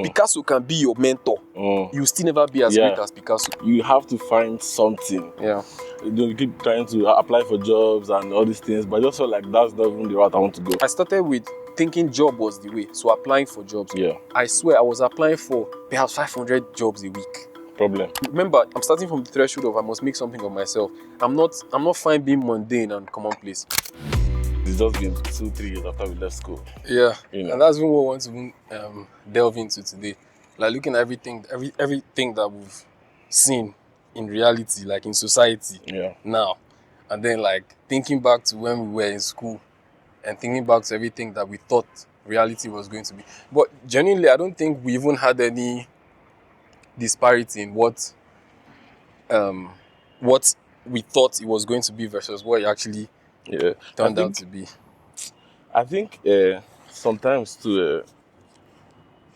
Picasso can be your mentor. You still never be as great as Picasso. You have to find something. Yeah. You keep trying to apply for jobs and all these things, but I just felt like that's not even the route I want to go. I started with thinking job was the way, so applying for jobs. Yeah. I swear I was applying for perhaps 500 jobs a week. Problem. Remember, I'm starting from the threshold of I must make something of myself. I'm not fine being mundane and commonplace. It's just been 2-3 years after we left school. Yeah, you know. And that's what we want to delve into today. Like looking at everything that we've seen in reality, like in society now, and then like thinking back to when we were in school and thinking back to everything that we thought reality was going to be. But genuinely, I don't think we even had any disparity in what we thought it was going to be versus what it actually turned out to be. I think sometimes too,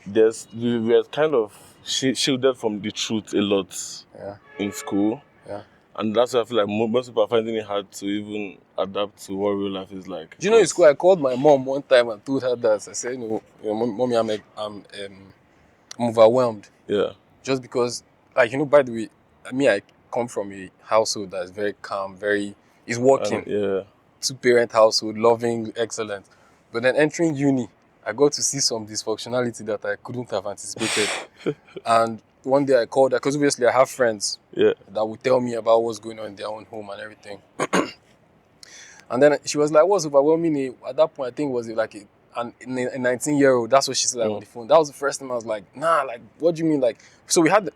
we were kind of shielded from the truth a lot in school. Yeah. And that's why I feel like most people are finding it hard to even adapt to what real life is like. Do you know in school I called my mom one time and told her that I said, Mommy, I'm overwhelmed. Yeah. Just because, like, by the way, I come from a household that is very calm, is working. Two-parent household, loving, excellent. But then entering uni, I got to see some dysfunctionality that I couldn't have anticipated. And one day I called her, because obviously I have friends that would tell me about what's going on in their own home and everything. And then she was like, what's overwhelming? At that point, I think it was like a 19-year-old. That's what she said on the phone. That was the first time I was like, nah, like, what do you mean? Like, so we had,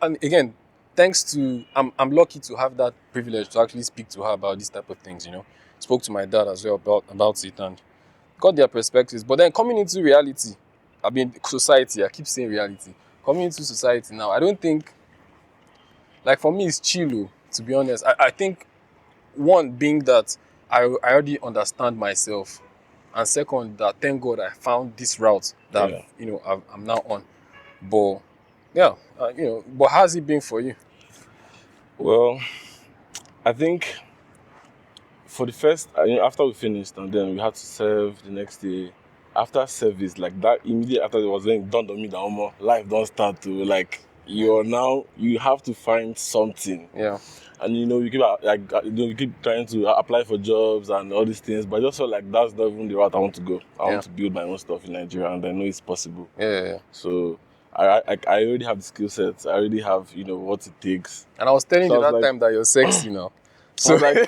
and again, thanks to, I'm lucky to have that privilege to actually speak to her about these type of things, Spoke to my dad as well about it and got their perspectives. But then coming into reality, society, I keep saying reality. Coming into society now, I don't think, like for me, it's chill, to be honest. I think, one, being that I already understand myself. And second, that thank God I found this route that, I'm now on. But, but how's it been for you? Well, I think for the first, after we finished and then we had to serve the next day, after service, like that, immediately after it was then dawned on me that life don't start to, like, you have to find something. Yeah. And you keep trying to apply for jobs and all these things, but I just felt like that's not even the route I want to go. I want to build my own stuff in Nigeria, and I know it's possible. Yeah. So I already have the skill sets. I already have what it takes. And I was telling you that time that you're sexy now. So I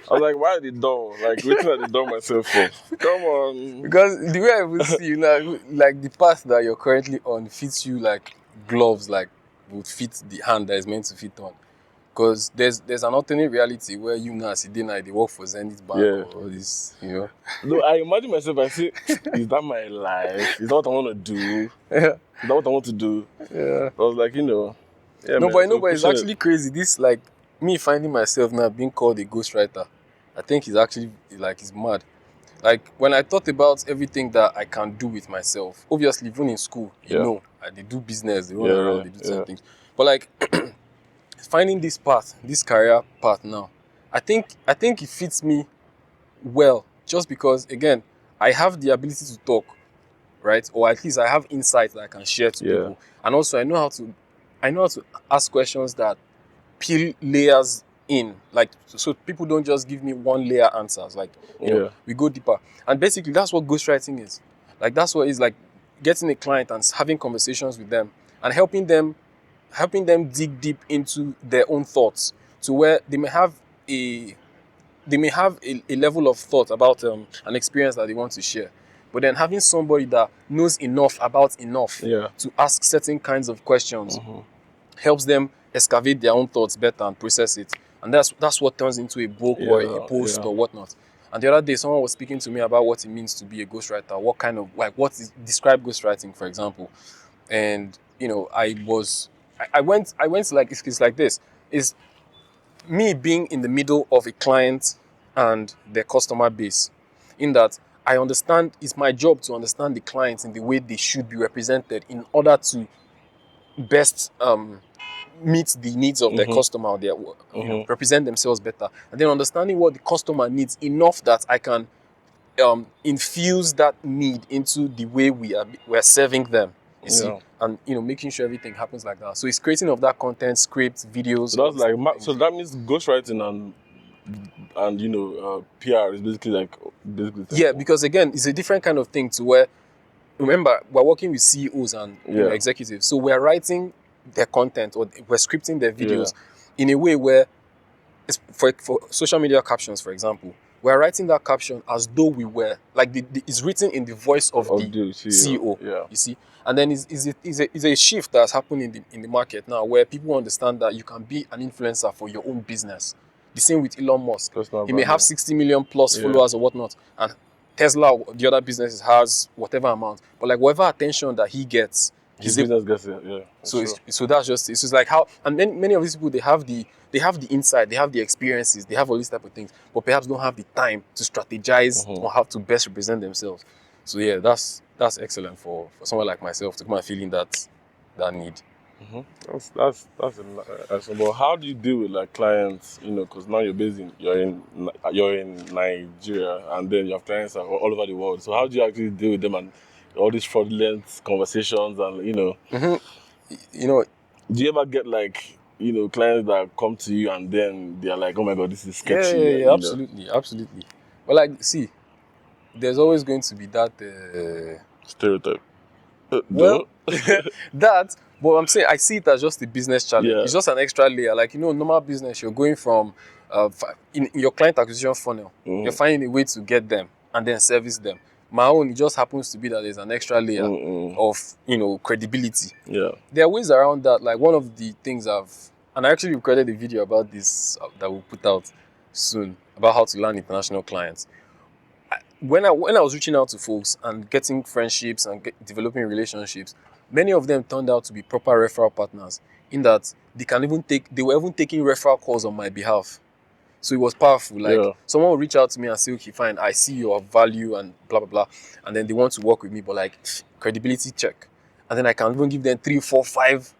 was like, why are they done? Like, waiting at the door myself for? Come on. Because the way I would see you, like the path that you're currently on fits you like gloves, like would fit the hand that is meant to fit on. Because there's an alternate reality where you now sit there and they work for Zenith Bank or all this, No, I imagine myself, I say, is that my life? Is that what I want to do? Yeah. Is that what I want to do? Yeah. I was like, yeah, but it's actually crazy. This, like, me finding myself now being called a ghostwriter, I think is actually, like, it's mad. Like, when I thought about everything that I can do with myself, obviously, even in school, they do business, they run around, they do certain things. But, like, finding this path, this career path now, I think it fits me well, just because, again, I have the ability to talk, right? Or at least I have insights that I can share to people. And also, I know how to ask questions that peel layers in, like, so people don't just give me one layer answers, like, we go deeper. And basically, that's what ghostwriting is. Like, that's what it's like, getting a client and having conversations with them and helping them dig deep into their own thoughts, to where they may have a level of thought about an experience that they want to share. But then having somebody that knows enough to ask certain kinds of questions helps them excavate their own thoughts better and process it. And that's what turns into a book or a post or whatnot. And the other day, someone was speaking to me about what it means to be a ghostwriter, what kind of, like, describe ghostwriting, for example. And, I went like, it's like this. It's me being in the middle of a client and their customer base, in that I understand, it's my job to understand the clients in the way they should be represented in order to best meet the needs of their customer, or their, represent themselves better. And then understanding what the customer needs enough that I can infuse that need into the way we're serving them. You see? and making sure everything happens like that. So it's creating of that content, scripts, videos. So that's like so that means ghostwriting and PR is basically yeah, because again, it's a different kind of thing to where, remember, we're working with CEOs and executives, so we're writing their content or we're scripting their videos in a way where it's for social media captions, for example, we're writing that caption as though we were like it's written in the voice of the CEO. You see, and then it's a shift that's happening in the market now where people understand that you can be an influencer for your own business. The same with Elon Musk. He may have 60 million plus followers or whatnot, and Tesla, the other businesses, has whatever amount, but like whatever attention that he gets, his business gets it. Yeah. So that's just it's just like how, and many of these people, they have the insight, they have the experiences, they have all these type of things, but perhaps don't have the time to strategize on how to best represent themselves. So yeah, that's excellent for someone like myself to come and feeling that need. That's but how do you deal with like clients? Because now you're in Nigeria, and then you have clients all over the world. So how do you actually deal with them and all these fraudulent conversations and do you ever get like clients that come to you and then they're like, oh my god, this is sketchy? Yeah, absolutely. But like, see, there's always going to be that stereotype. Well, that, but I'm saying I see it as just a business challenge. Yeah. It's just an extra layer. Like, normal business, you're going from in your client acquisition funnel, you're finding a way to get them and then service them. My own, it just happens to be that there's an extra layer of credibility. Yeah. There are ways around that. Like, one of the things I actually recorded a video about this that we'll put out soon about how to land international clients. When I was reaching out to folks and getting friendships and developing relationships, many of them turned out to be proper referral partners, in that they were even taking referral calls on my behalf. So it was powerful. Like, someone would reach out to me and say, okay, fine, I see your value and blah, blah, blah. And then they want to work with me, but like, credibility check. And then I can even give them 3, 4, 5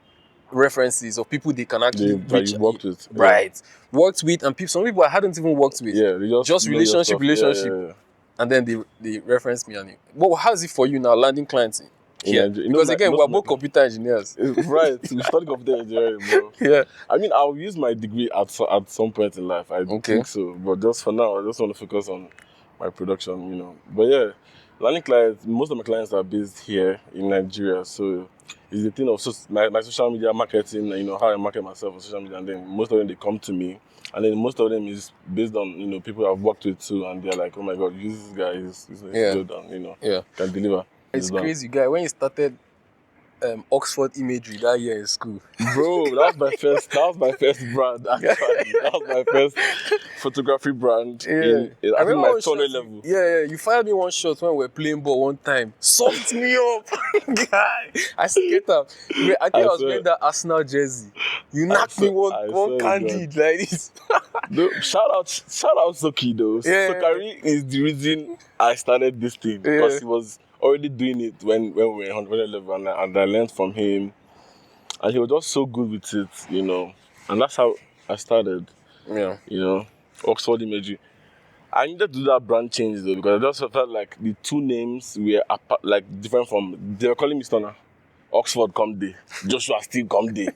references of people they can actually worked with. Right. Worked with, and some people I hadn't even worked with. Yeah, they just relationship. Yeah. And then they reference me. And well, how is it for you now, landing clients here? Because again, we're both computer engineers. Right, we study computer engineering, bro. Yeah. I mean, I'll use my degree at some point in life. I think so. But just for now, I just want to focus on my production, But yeah, landing clients, most of my clients are based here in Nigeria. So it's the thing of my social media marketing, how I market myself on social media. And then most of them, they come to me. And then most of them is based on, people I've worked with too. And they're like, oh my God, use this guy, he's good and, can deliver. It's crazy, guy. When you started Oxford imagery that year in school, bro, that was my first brand. Actually, that was my first photography brand. I think my tunnel level. Yeah. You fired me one shot when we were playing ball one time. Summed me up, guy. I skate up. I think I was wearing that Arsenal jersey. You knocked me one candid like this. Shout out Soki though. Sokari is the reason I started this thing, because he was already doing it when we were on 100 level, and I learned from him, and he was just so good with it, and that's how I started. Oxford imagery. I needed to do that brand change though, because I just felt like the two names were different from. They were calling me Stunner. Oxford come day, Joshua still come day.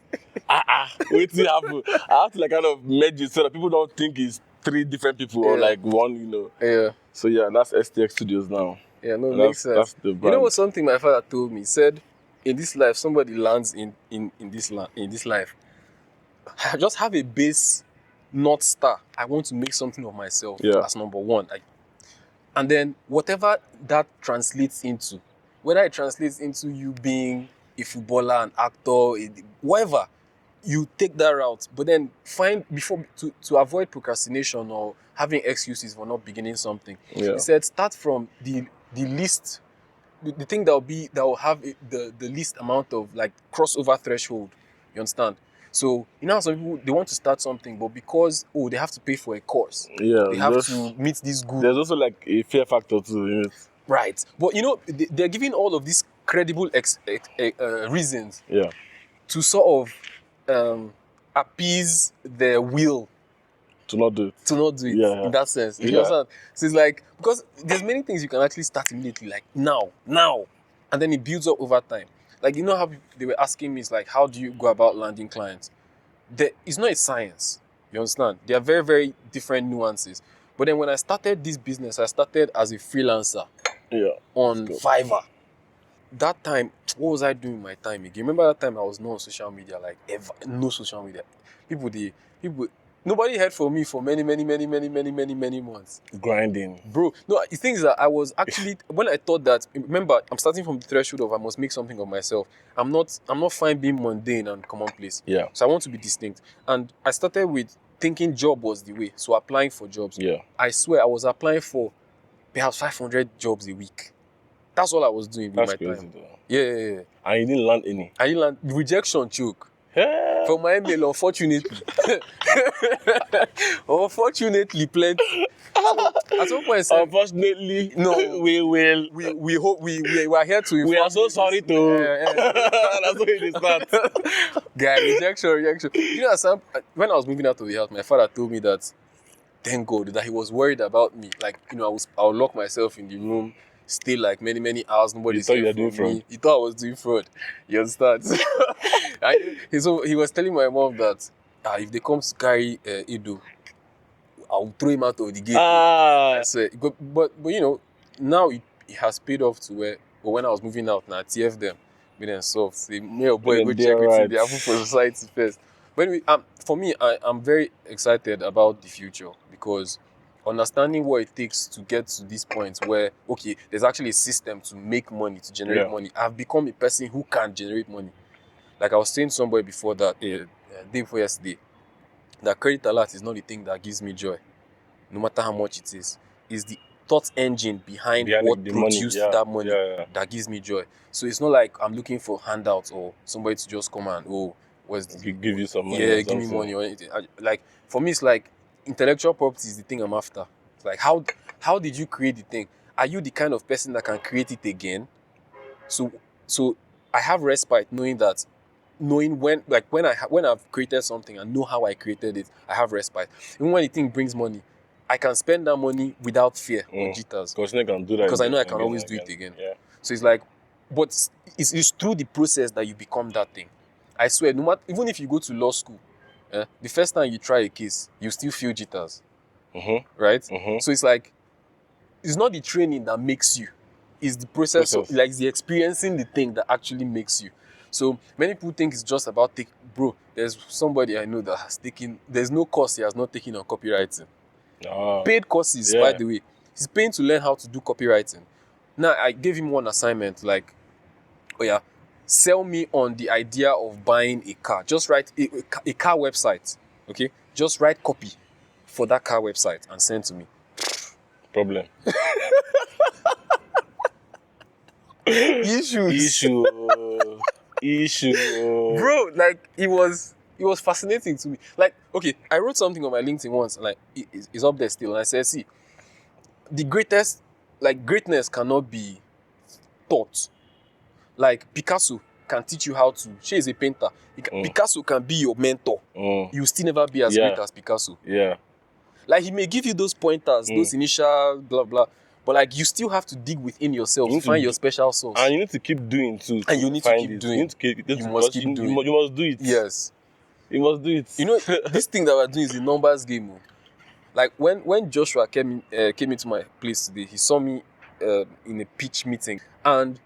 Wait till happen. I have to kind of merge it so that people don't think it's 3 different people or like one. Yeah. So yeah, that's STX Studios now. Yeah, no, it makes sense. That's the brand. What something my father told me? He said, in this life, somebody lands in this life. Just have a base North Star. I want to make something of myself as number one. And then whatever that translates into, whether it translates into you being a footballer, an actor, whatever, you take that route. But then to avoid procrastination or having excuses for not beginning something. Yeah. He said, start from the least, the thing that will have the least amount of like crossover threshold. You understand? So some people, they want to start something, but because they have to pay for a course, they have to meet this good. There's also like a fear factor too. Right, but they're giving all of these credible reasons to sort of appease their will to not do it. In that sense. You understand? So it's like, because there's many things you can actually start immediately, like now, and then it builds up over time. Like, you know how they were asking me, it's like, how do you go about landing clients? It's not a science. You understand? There are very, very different nuances. But then when I started this business, I started as a freelancer on Fiverr. That time, what was I doing with my time again? Remember that time I was not on social media, like ever, no social media. People, nobody heard from me for many months. Grinding. Bro, no, the thing is that I was actually, when I thought that, remember, I'm starting from the threshold of I must make something of myself. I'm not fine being mundane and commonplace. Yeah. So I want to be distinct. And I started with thinking job was the way. So applying for jobs. Yeah. I swear I was applying for perhaps 500 jobs a week. That's all I was doing with my crazy, time. though. Yeah. And you didn't land any. I didn't land rejection choke. From my email, unfortunately. Unfortunately, plenty. So, at some point, I said, unfortunately, no, we hope we are here to inform. We are so sorry to. That's what it start. Guy, rejection. You know, when I was moving out of the house, my father told me that, thank God, that he was worried about me. Like, you know, I'll lock myself in the room, stay like many hours. Nobody's here for me. He thought I was doing fraud. You understand? So he was telling my mom that if they come to carry Edo, I'll throw him out of the gate. I swear. But you know, now it has paid off to where, but when I was moving out, now TF them, me then soft. Say, male boy, go check with the Apple for society first. But for me, I'm very excited about the future because understanding what it takes to get to this point where, okay, there's actually a system to make money, to generate money. I've become a person who can generate money. Like I was saying to somebody before that, day before yesterday, that credit alert is not the thing that gives me joy, no matter how much it is. It's the thought engine behind what produced that money that gives me joy. So it's not like I'm looking for handouts or somebody to just come and, give you some money. Yeah, give me money or anything. Like, for me, it's like intellectual property is the thing I'm after. It's like, how did you create the thing? Are you the kind of person that can create it again? So I have respite knowing when I've created something and know how I created it, I have respite. Even when the thing brings money, I can spend that money without fear or jitters. Because I can do that. Because I know I can always do it again. Yeah. So it's like, but it's through the process that you become that thing. I swear, no matter, even if you go to law school, the first time you try a case, you still feel jitters. Right? So it's like, it's not the training that makes you. It's the process. Like the experiencing the thing that actually makes you. So many people think it's just about bro, there's somebody I know that has taken, there's no course he has not taken on copywriting. Paid courses, by the way. He's paying to learn how to do copywriting. Now, I gave him one assignment, like, sell me on the idea of buying a car. Just write a car website, okay? Just write copy for that car website and send to me. Problem. Issue. Bro, like, it was fascinating to me. Like, okay, I wrote something on my LinkedIn once, and like, it's up there still. And I said, see, the greatest, like, greatness cannot be taught. Like, Picasso can teach you how to. She is a painter. Picasso can be your mentor. You still never be as great as Picasso. Yeah. Like, he may give you those pointers, those initial blah blah, but like, you still have to dig within yourself to find your special sauce. And you need to keep doing too. And you need to keep doing. You must keep doing. You must do it. Yes. You must do it. You know, this thing that we're doing is a numbers game. Like, when Joshua came into my place today, he saw me in a pitch meeting, and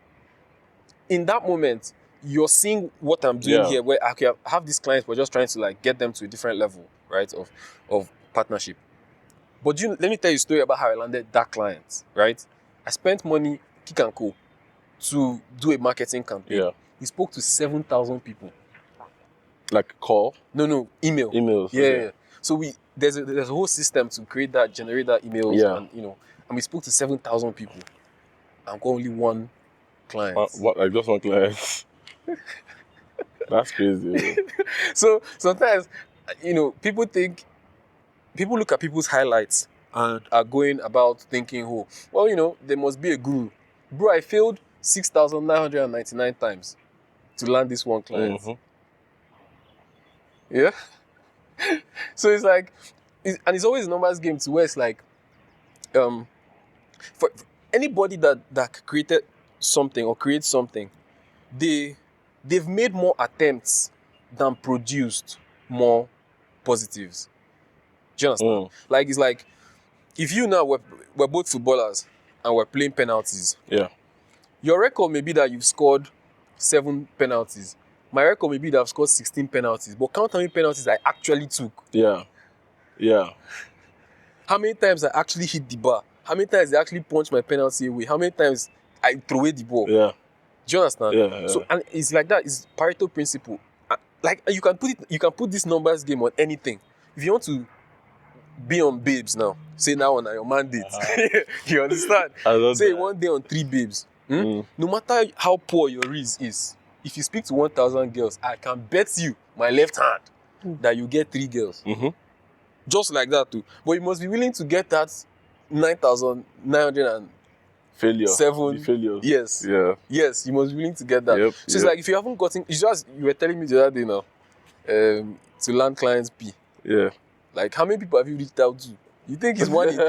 in that moment, you're seeing what I'm doing here, where I have these clients, we're just trying to like get them to a different level, right, of partnership. But let me tell you a story about how I landed that client, right? I spent money, kick and co, to do a marketing campaign. Yeah. We spoke to 7,000 people. Like call? No, email. Emails. Yeah. So there's a whole system to generate that emails, and we spoke to 7,000 people. And got only one client. What? Like just one client? That's crazy. So sometimes, people look at people's highlights and are going about thinking, there must be a guru. Bro, I failed 6,999 times to land this one client. Yeah? So it's like, it's always a numbers game too, where it's like, for anybody that created something or creates something, they they've made more attempts than produced more positives. Do you understand? Like, it's like, if you now, we're both footballers and we're playing penalties. Yeah. Your record may be that you've scored 7 penalties. My record may be that I've scored 16 penalties. But count how many penalties I actually took. Yeah. Yeah. How many times I actually hit the bar. How many times they actually punched my penalty away. How many times I throw away the ball. Yeah. Do you understand? Yeah. So, and it's like that. It's parental principle. Like, you can put this numbers game on anything. If you want to be on babes now, say now on your mandate. You understand? Say 1 day on 3 babes. No matter how poor your riz is, if you speak to 1,000 girls, I can bet you my left hand that you get 3 girls. Just like that too. But you must be willing to get that 9,907 failures. Yes. Yeah. Yes, you must be willing to get that. Yep, So it's like, if you haven't gotten, it's just, you were telling me the other day now, to land clients P. Yeah. Like, how many people have you reached out to? You think it's 1 in 10?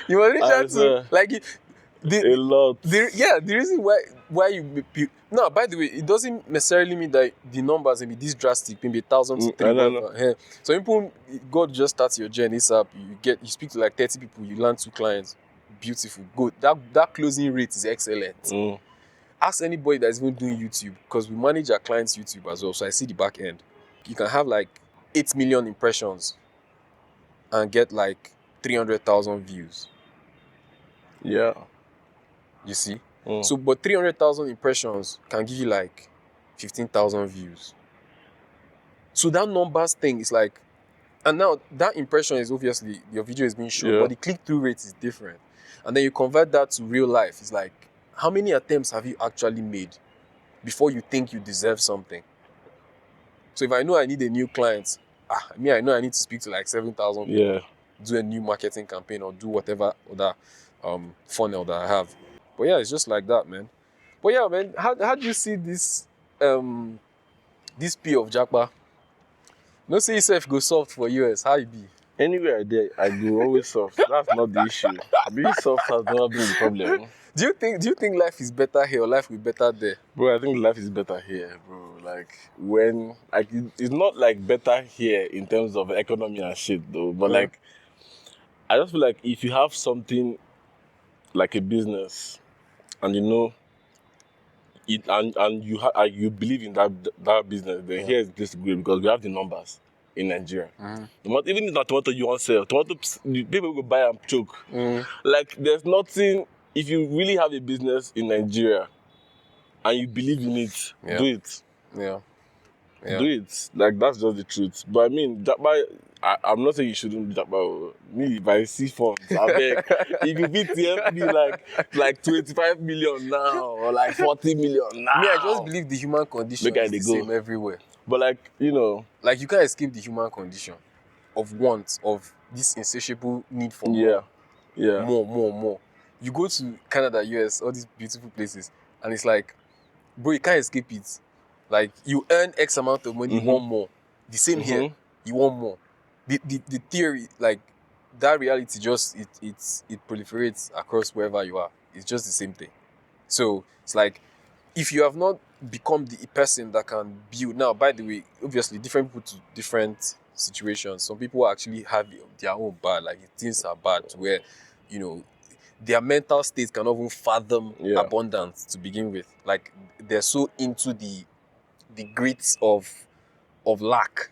You must reach out to, like, a lot. The reason why you no, by the way, it doesn't necessarily mean that the numbers may be this drastic, maybe 1,000 to 3,000. So people, God just starts your journey up, you speak to like 30 people, you land 2 clients, beautiful, good. That closing rate is excellent. Ask anybody that's even doing YouTube, because we manage our clients' YouTube as well, so I see the back end. You can have like 8 million impressions and get like 300,000 views. Yeah. You see? So, but 300,000 impressions can give you like 15,000 views. So that numbers thing is like, and now that impression is obviously, your video is being shown, but the click-through rate is different. And then you convert that to real life. It's like, how many attempts have you actually made before you think you deserve something? So if I know I need a new client, I know I need to speak to like 7,000 people, do a new marketing campaign or do whatever other funnel that I have. But yeah, it's just like that, man. But yeah, man, how do you see this this P of Japa? No say yourself go soft for US, how it be? Anywhere I go always soft. That's not the issue. Being soft has never been the problem. Do you think life is better here or life will be better there? Bro, I think life is better here, bro. Like, when, like, it's not like better here in terms of economy and shit though, but like, I just feel like if you have something like a business and you know it, and you believe in that business, then here is this great, because we have the numbers in Nigeria. Even if not tomato you want to sell, tomato people will buy and choke. Like, there's nothing. If you really have a business in Nigeria and you believe in it, do it. Yeah. Do it. Like, that's just the truth. But I mean, I'm not saying you shouldn't be Japa. Me, if I see funds, I beg. If you beat TMP like 25 million now, or like 40 million now. Me, I just believe the human condition is the same everywhere. But like, you know, like, you can't escape the human condition of want, of this insatiable need for more. More. You go to Canada, US, all these beautiful places, and it's like, bro, you can't escape it. Like, you earn X amount of money, you want more. The same here, you want more. The theory, like, that reality just, it proliferates across wherever you are. It's just the same thing. So, it's like, if you have not become the person that can build, now, by the way, obviously, different people to different situations. Some people actually have their own bad, like, things are bad, where, you know, their mental state cannot even fathom abundance to begin with. Like, they're so into the grits of lack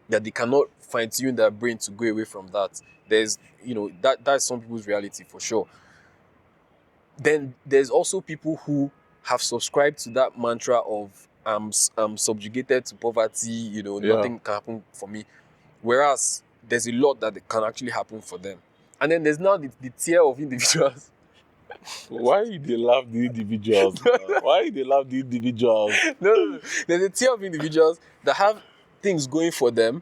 that they cannot fine-tune their brain to go away from that. There's, you know, that's some people's reality for sure. Then there's also people who have subscribed to that mantra of I'm subjugated to poverty, you know, nothing can happen for me. Whereas there's a lot that can actually happen for them. And then there's now the tier of individuals. Why they love the individuals? Why they love the individuals? No. There's a tier of individuals that have things going for them,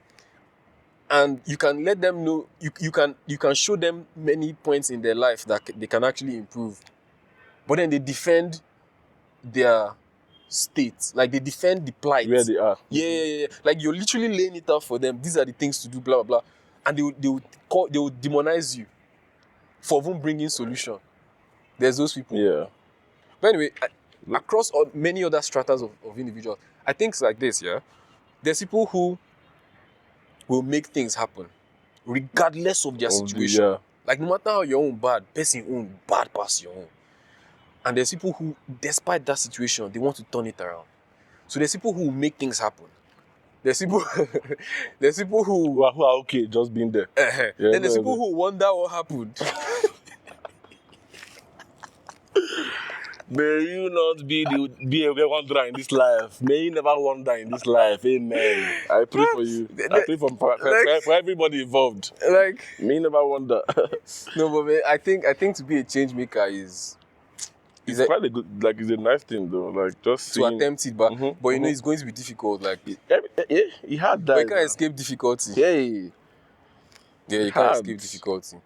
and you can let them know, you can show them many points in their life that they can actually improve. But then they defend their state. Like, they defend the plight. Where they are. Yeah. Like, you're literally laying it out for them. These are the things to do, blah, blah, blah. And they will demonize you for even bringing solution. There's those people. Yeah. But anyway, across many other stratas of individuals. I think it's like this, yeah. There's people who will make things happen regardless of their situation. Yeah. Like no matter how your own bad, person own bad past your own. And there's people who, despite that situation, they want to turn it around. So there's people who make things happen. There's people, there's people who Who are okay just being there. then there's people who wonder what happened. May you not be a wanderer in this life. May you never wander in this life. Amen. I pray for you. I pray for everybody involved. Like, May you never wander. no, but man, I think to be a change maker is It's quite a good, like, it's a nice thing though. Like, just to seeing, attempt it, but you know it's going to be difficult. Like, he had that. but you can't escape difficulty. Hey, Yeah, you can't escape difficulty.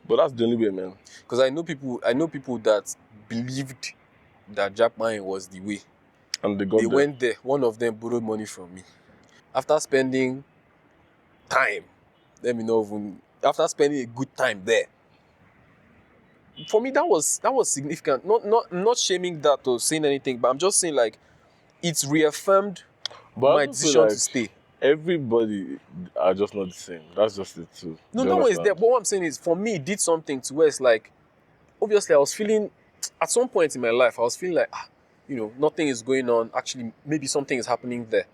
but that's the only way, man. Because I know people that believed that Japan was the way. And they got They there. went there. One of them borrowed money from me. After spending time, after spending a good time there. For me, that was significant. Not shaming that or saying anything, but I'm just saying like it's reaffirmed But I my also feel decision like to stay. everybody are just not the same. That's just it too. No, Do you no one is understand? there. But what I'm saying is, for me, it did something to where it's like, obviously, I was feeling, at some point in my life, I was feeling like, nothing is going on. Actually, maybe something is happening there.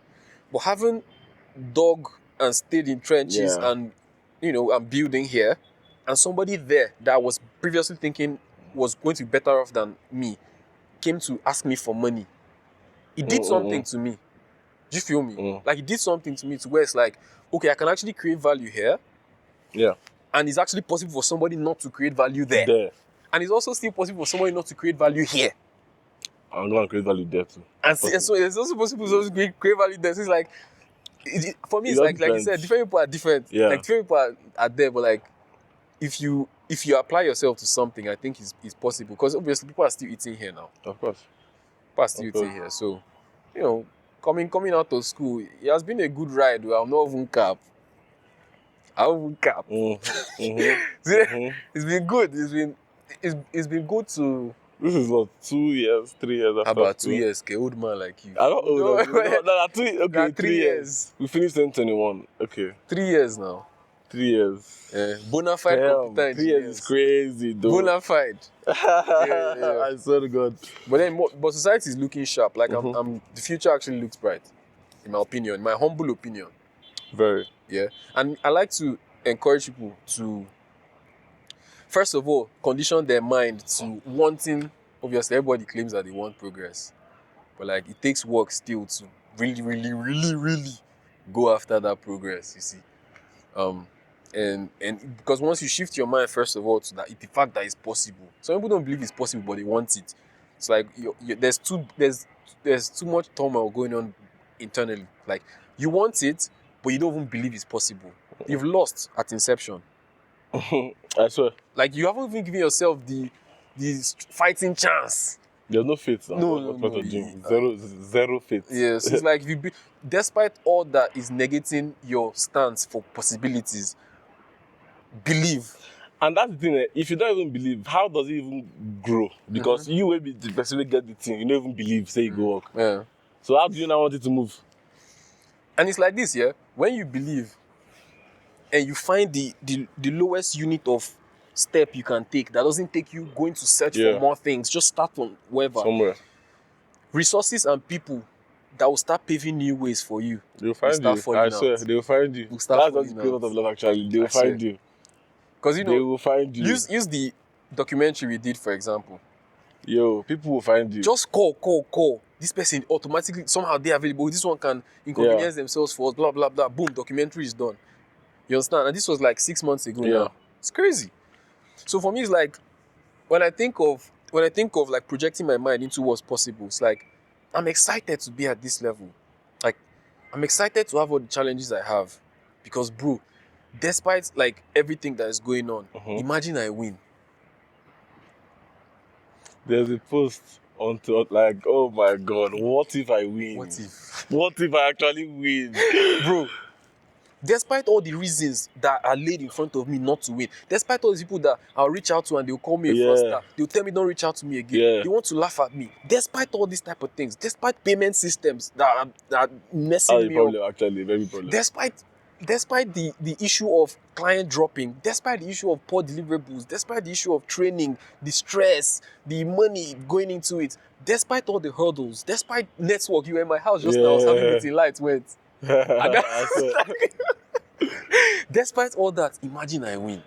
But having dug and stayed in trenches Yeah. and, I'm building here, and somebody there that I was previously thinking was going to be better off than me came to ask me for money. It did something to me. Do you feel me? Like, it did something to me to where it's like, okay, I can actually create value here. Yeah. And it's actually possible for somebody not to create value there. And it's also still possible for somebody not to create value here. I'm going to create value there too. And so it's also possible to create value there. So it's like, for me, it's like you said, different people are different. Yeah. Like, different people are there, but like, if you apply yourself to something, I think it's possible. Because obviously, people are still eating here now. Of course. People are still eating here. So, coming out of school, it has been a good ride. I'll not even cap. It's been good. It's been good to. This is what, 2 years, 3 years after. How about school? 2 years? Okay, old man like you. I don't know. No, 3 years. We finished 2021. Okay. 3 years now. 3 years. Bona fide computer 3 years is crazy, though. Bona fide. I swear to God. But society is looking sharp. Like the future actually looks bright, in my opinion, my humble opinion. Very. Yeah, and I like to encourage people to, first of all, condition their mind to wanting. Obviously, everybody claims that they want progress, but like it takes work still to really, really, really, really go after that progress. You see, and because once you shift your mind, first of all, to the fact that it's possible. Some people don't believe it's possible, but they want it. It's like there's too much turmoil going on internally. Like you want it, but you don't even believe it's possible. You've lost at inception. I swear. Like you haven't even given yourself the fighting chance. There's no faith now. No. Zero faith. Yes, it's like despite all that is negating your stance for possibilities, believe. And that's the thing, if you don't even believe, how does it even grow? Because you will be the person who get the thing, you don't even believe, say you go work. Yeah. So how do you now want it to move? And it's like this, yeah. When you believe and you find the lowest unit of step you can take that doesn't take you going to search for more things, just start from wherever. Somewhere. Resources and people that will start paving new ways for you. They'll find you. I swear, they will find you. That's not the creator of love, actually. They will find you. Because they will find you. Use the documentary we did, for example. Yo, people will find you. Just call. This person automatically, somehow they're available. This one can inconvenience themselves for us, blah, blah, blah. Boom, documentary is done. You understand? And this was like 6 months ago now. It's crazy. So for me, it's like, when I think of like projecting my mind into what's possible, it's like, I'm excited to be at this level. Like, I'm excited to have all the challenges I have. Because, bro, despite like everything that is going on, imagine I win. There's a post onto like, oh my God, what if I win? What if? What if I actually win? Bro, Despite all the reasons that are laid in front of me not to win, despite all these people that I'll reach out to and they'll call me a fraudster, they'll tell me don't reach out to me again. Yeah. They want to laugh at me. Despite all these type of things, despite payment systems that are messing me up, actually, very problem. despite the issue of client dropping, despite the issue of poor deliverables, despite the issue of training, the stress, the money going into it, despite all the hurdles, despite network, you were in my house just now, I was having meeting, lights went. Despite all that, imagine I win.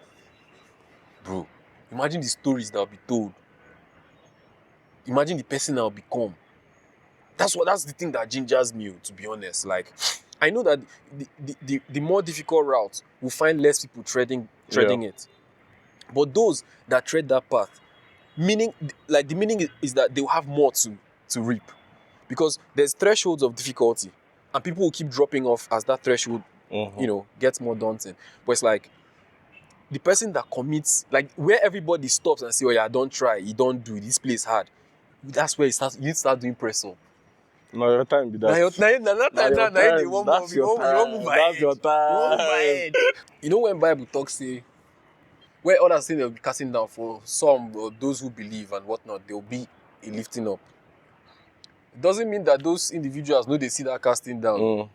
Bro, imagine the stories that will be told. Imagine the person I'll become. That's the thing that gingers me, to be honest. Like, I know that the more difficult route will find less people treading it. But those that tread that path, the meaning is that they will have more to reap. Because there's thresholds of difficulty. And people will keep dropping off as that threshold, gets more daunting. But it's like, the person that commits, like where everybody stops and say, oh yeah, don't try, you don't do, this place hard. That's where you need to start doing press up. Now your time be that. That's your time. You know when Bible talks, say, where others say they'll be casting down, for some or those who believe and whatnot, there'll be a lifting up. It doesn't mean that those individuals know they see that casting down.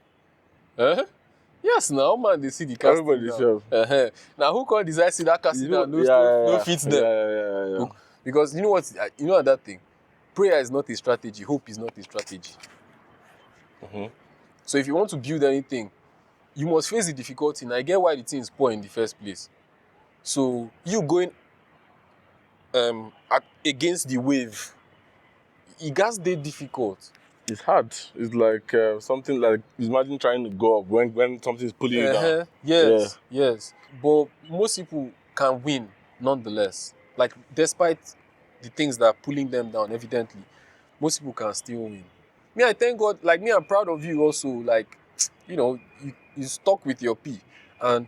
Yes, now man, they see the casting down. Now who can desire see that casting down? No fits them. Yeah. Because you know what? You know that thing. Prayer is not a strategy. Hope is not a strategy. So if you want to build anything, you must face the difficulty. And I get why the thing is poor in the first place. So you going against the wave, it gets very difficult. It's hard. It's like something like, imagine trying to go up when something is pulling you down. Yes. But most people can win nonetheless. Like, despite the things that are pulling them down, evidently, most people can still win. Me, I thank God, like me, I'm proud of you also. Like, you stuck with your P. And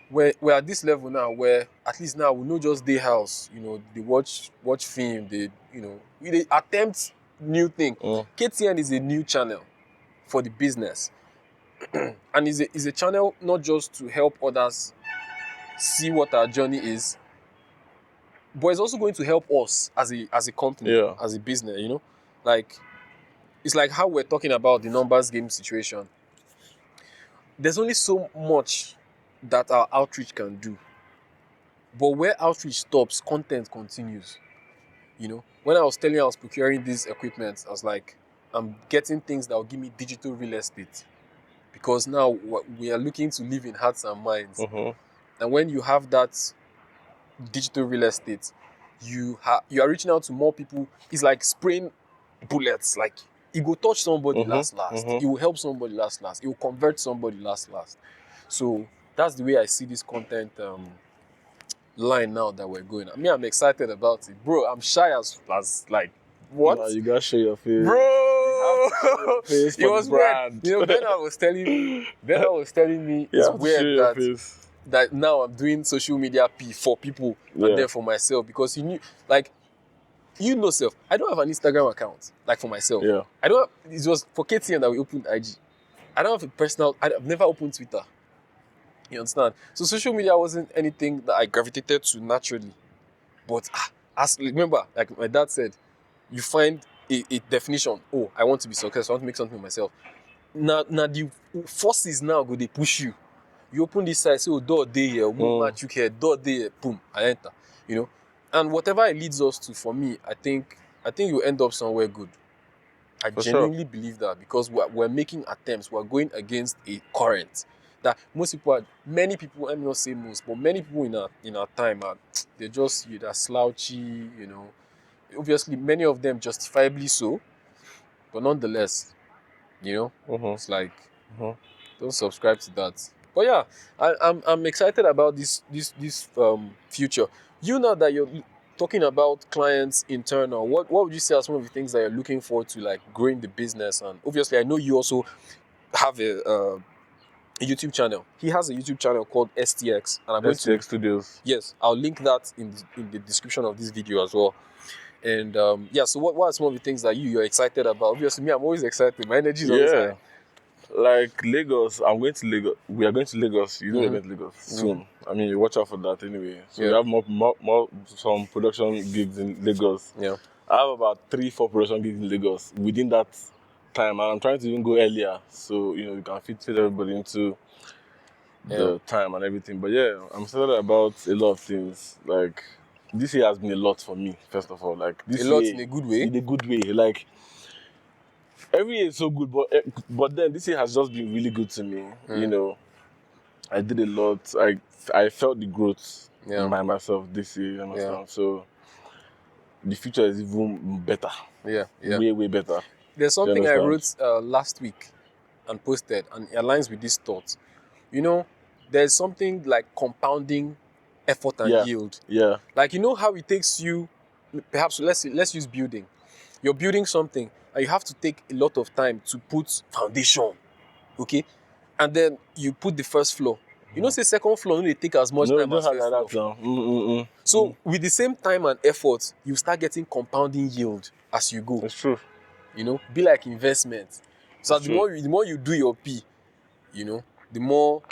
we're at this level now where at least now we know just day house, they watch film, we attempt new thing. KTN is a new channel for the business. And is a channel not just to help others see what our journey is, but it's also going to help us as a company, as a business, Like, it's like how we're talking about the numbers game situation. There's only so much that our outreach can do. But where outreach stops, content continues. When I was telling you I was procuring this equipment, I was like, I'm getting things that will give me digital real estate. Because now we are looking to live in hearts and minds. And when you have that digital real estate, you are reaching out to more people. It's like spraying bullets. Like, it will touch somebody last. It will help somebody last. It will convert somebody last. So that's the way I see this content line now that we're going. I mean, I'm excited about it. Bro, I'm shy as like, what? Nah, you gotta show your face. Bro! It was weird. Ben was telling me it's weird that now I'm doing social media P for people and then for myself, because he knew, like, self, I don't have an Instagram account, like, for myself. It was for KTN that we opened IG. I don't have a personal, I've never opened Twitter. You understand? So social media wasn't anything that I gravitated to naturally. But remember, like my dad said, you find a definition. Oh, I want to be successful. I want to make something of myself. Now the forces now go, they push you. You open this site, say, oh, door day here, match you here, door day here, boom, I enter. And whatever it leads us to, for me, I think you end up somewhere good. I genuinely believe that, because we're making attempts. We're going against a current that many people, let me not say most, but many people in our time they're just they're slouchy, Obviously, many of them justifiably so, but nonetheless, it's like, don't subscribe to that. But yeah, I'm excited about this future. Now that you're talking about clients internal, what would you say are some of the things that you're looking forward to, like, growing the business? And obviously, I know you also have a YouTube channel. He has a YouTube channel called STX, and I'm going to STX Studios. Yes, I'll link that in the description of this video as well. And so what are some of the things that you're excited about? Obviously, me, I'm always excited. My energy is always high. Like Lagos, I'm going to Lagos. We are going to Lagos. You know we're going to Lagos soon. I mean, you watch out for that anyway. So we have more some production gigs in Lagos. Yeah. I have about 3-4 production gigs in Lagos within that time, and I'm trying to even go earlier, so you can fit everybody into the time and everything. But yeah, I'm excited about a lot of things. Like this year has been a lot for me. First of all, like this A lot year, in a good way. In a good way, like. Every year is so good, but then this year has just been really good to me. I did a lot. I felt the growth by myself this year. You understand? Yeah. So the future is even better. Yeah. Way better. There's something I wrote last week and posted, and it aligns with this thought. There's something like compounding effort and yield. Yeah. Like how it takes you, perhaps let's use building. You're building something and you have to take a lot of time to put foundation, okay? And then you put the first floor. Say second floor, they take as much time as first floor. So with the same time and effort, you start getting compounding yield as you go. It's true. Be like investment. So the more you do your P, the more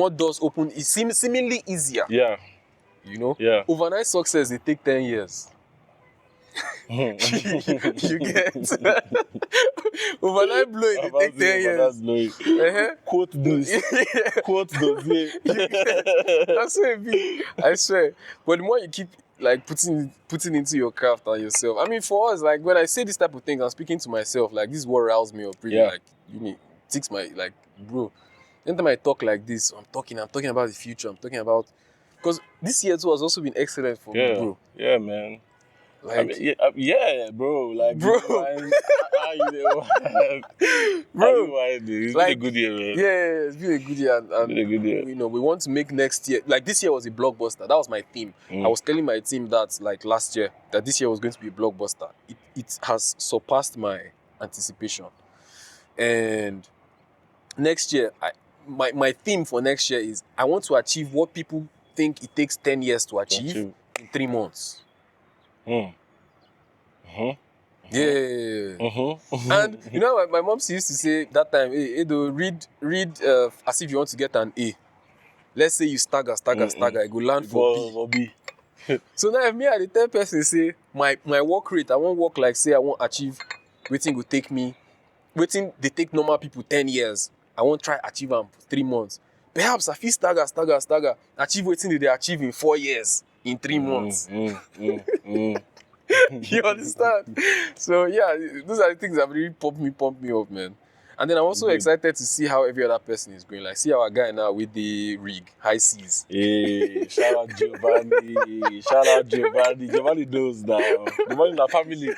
doors open. It seems seemingly easier. Yeah. Yeah. Overnight success, they take 10 years. You get overnight blowing, they take 10 years. Quote this. Quote those. That's what it be. I swear. But the more you keep like putting into your craft and yourself. I mean, for us, like when I say this type of things, I'm speaking to myself. Like this is what riles me up. Really, like takes my bro. Anytime I talk like this, I'm talking about the future. I'm talking about because this year too has also been excellent for me, bro. Yeah, man. Like, I mean, bro. Like, bro. Bro, it's been a good year, man. Yeah, it's been a good year. And we want to make next year. Like this year was a blockbuster. That was my theme. I was telling my team that like last year that this year was going to be a blockbuster. It has surpassed my anticipation. And next year, my theme for next year is I want to achieve what people think it takes 10 years to achieve in 3 months. Yeah. And my mom used to say that time, hey, read as if you want to get an A. Let's say you stagger, you go land for B. So now if me at the 10 person say my work rate, I won't work like say I won't achieve waiting will take me, waiting they take normal people 10 years. I won't try achieve them 3 months. Perhaps I feel stagger, achieve waiting they achieve in 4 years. In 3 months. You understand? So yeah, those are the things that really pump me up, man. And then I'm also excited to see how every other person is going. Like see our guy now with the rig, high seas. Hey, shout out Giovanni. Giovanni knows now. Giovanni na family.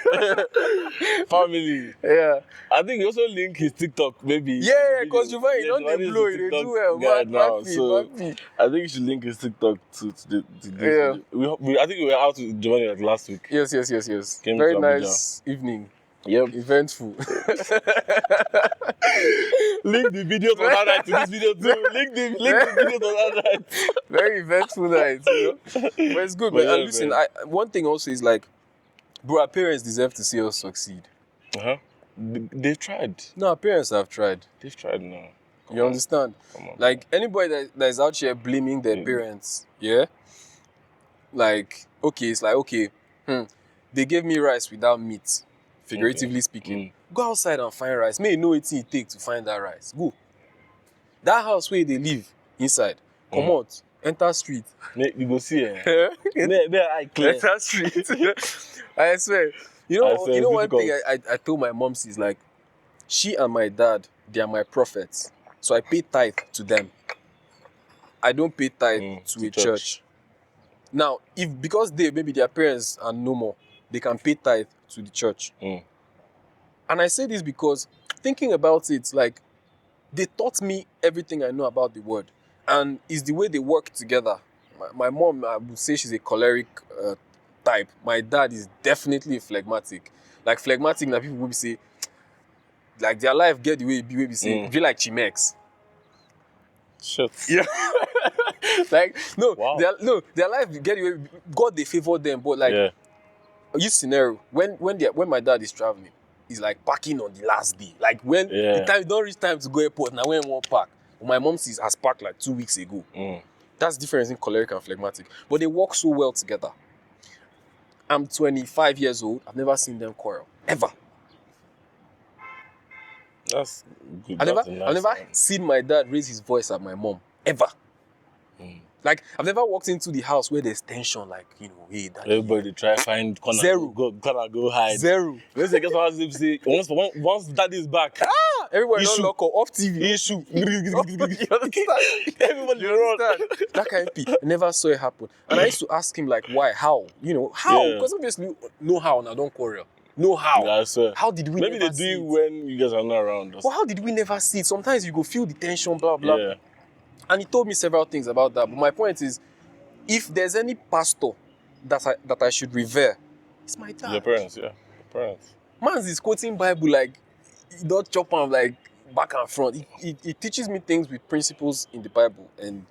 Family. Yeah. I think he also link his TikTok, maybe. Yeah, because Giovanni don't they blow, they do well. Man, I think you should link his TikTok to this. Yeah. I think we were out with Giovanni like last week. Yes. Came very to nice evening. Yep. Eventful. Link the video for that night to this video too. Link the video for that night. Very eventful night, But it's good, man. And listen, one thing also is like, bro, our parents deserve to see us succeed. They've tried. No, our parents have tried. They've tried now. You understand? Come on. Like anybody that is out here blaming their parents, yeah? Like, it's like, they gave me rice without meat. Figuratively speaking, go outside and find rice. May you know what it takes to find that rice. Go. That house where they live inside. Come out. Enter street. You go see it. I clear. Enter street. I swear. You know one thing I told my mom is like, she and my dad, they are my prophets. So I pay tithe to them. I don't pay tithe to a church. Now, because maybe their parents are no more, they can pay tithe to the church. And I say this because thinking about it, like they taught me everything I know about the word, and it's the way they work together. My mom, I would say she's a choleric type. My dad is definitely a phlegmatic. Like phlegmatic, now people will say, like their life get the way it be say, be like Chimex. Shit. Yeah. Like their life get the way God they favor them, but like. Use scenario when my dad is traveling, is like packing on the last day. Like when the time don't reach time to go airport, now when one pack. My mom has packed like 2 weeks ago. That's the difference in choleric and phlegmatic. But they work so well together. I'm 25 years old. I've never seen them quarrel. Ever. That's good. I've never seen my dad raise his voice at my mom. Ever. Like, I've never walked into the house where there's tension, like, hey, daddy. Everybody try find corner. Zero. Go hide. Zero. Let's say, guess what I say? Once daddy's back. Everybody don't lock off TV. Issue. You understand? Everybody run. That kind of thing. I never saw it happen. And I used to ask him, like, why? How? How? Yeah. Because obviously, know how now, don't quarrel. Know how. Yeah, sir. How did we Maybe never they see do it it? when you guys are not around. Well, how did we never see it? Sometimes you go feel the tension, blah, blah. Yeah. And he told me several things about that. But my point is, if there's any pastor that I should revere, it's my dad. Your parents, yeah. Your parents. Man's is quoting Bible like, he don't chop on like back and front. He teaches me things with principles in the Bible. And,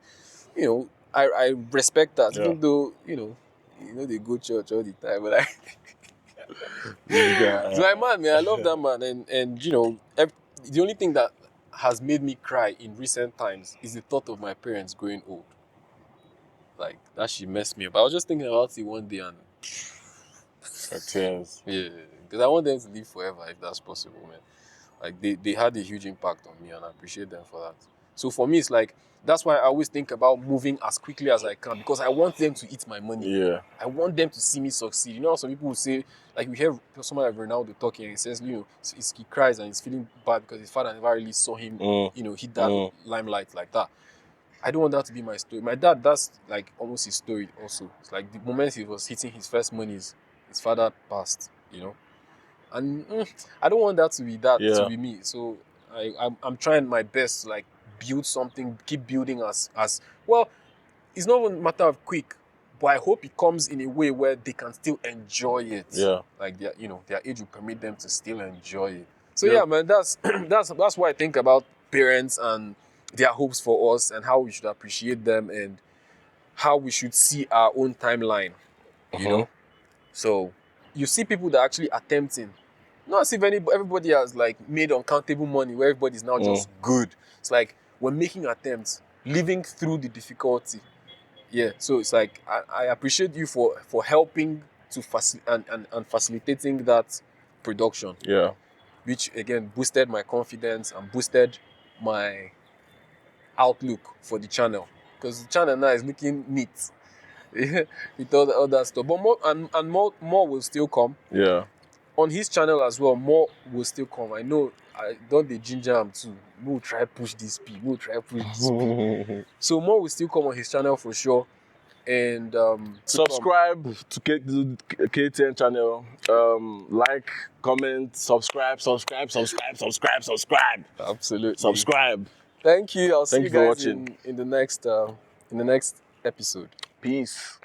I respect that. Yeah. Even though, they go church all the time. But it's my man, man. I love that man. And the only thing that has made me cry in recent times is the thought of my parents growing old. Like, that shit messed me up. I was just thinking about it one day and... Tears. Yeah, because I want them to live forever if that's possible, man. Like, they had a huge impact on me and I appreciate them for that. So for me, it's like, that's why I always think about moving as quickly as I can because I want them to eat my money. Yeah. I want them to see me succeed. You know how some people will say, like we hear someone like Ronaldo talking and he says, he cries and he's feeling bad because his father never really saw him, hit that limelight like that. I don't want that to be my story. My dad, that's like almost his story also. It's like the moment he was hitting his first monies, his father passed, And I don't want that to be to be me. So I'm trying my best to like build something, keep building as well. It's not even a matter of quick, but I hope it comes in a way where they can still enjoy it. Yeah. Like their age will permit them to still enjoy it. So yeah, man, that's what I think about parents and their hopes for us and how we should appreciate them and how we should see our own timeline, you know? So you see people that are actually attempting, not as if everybody has like made uncountable money where everybody's now just good. It's like we're making attempts, living through the difficulty. Yeah, so it's like I appreciate you for helping to and facilitating that production. Yeah. Which again boosted my confidence and boosted my outlook for the channel because the channel now is looking neat with all that stuff. But more will still come. Yeah. On his channel as well, more will still come. I know I don't the ginger him too. We'll try push this speed. So more will still come on his channel for sure. And subscribe to KTN channel. Like, comment, subscribe. Absolutely. Subscribe. Thank you. I'll see you guys watching. in the next episode. Peace.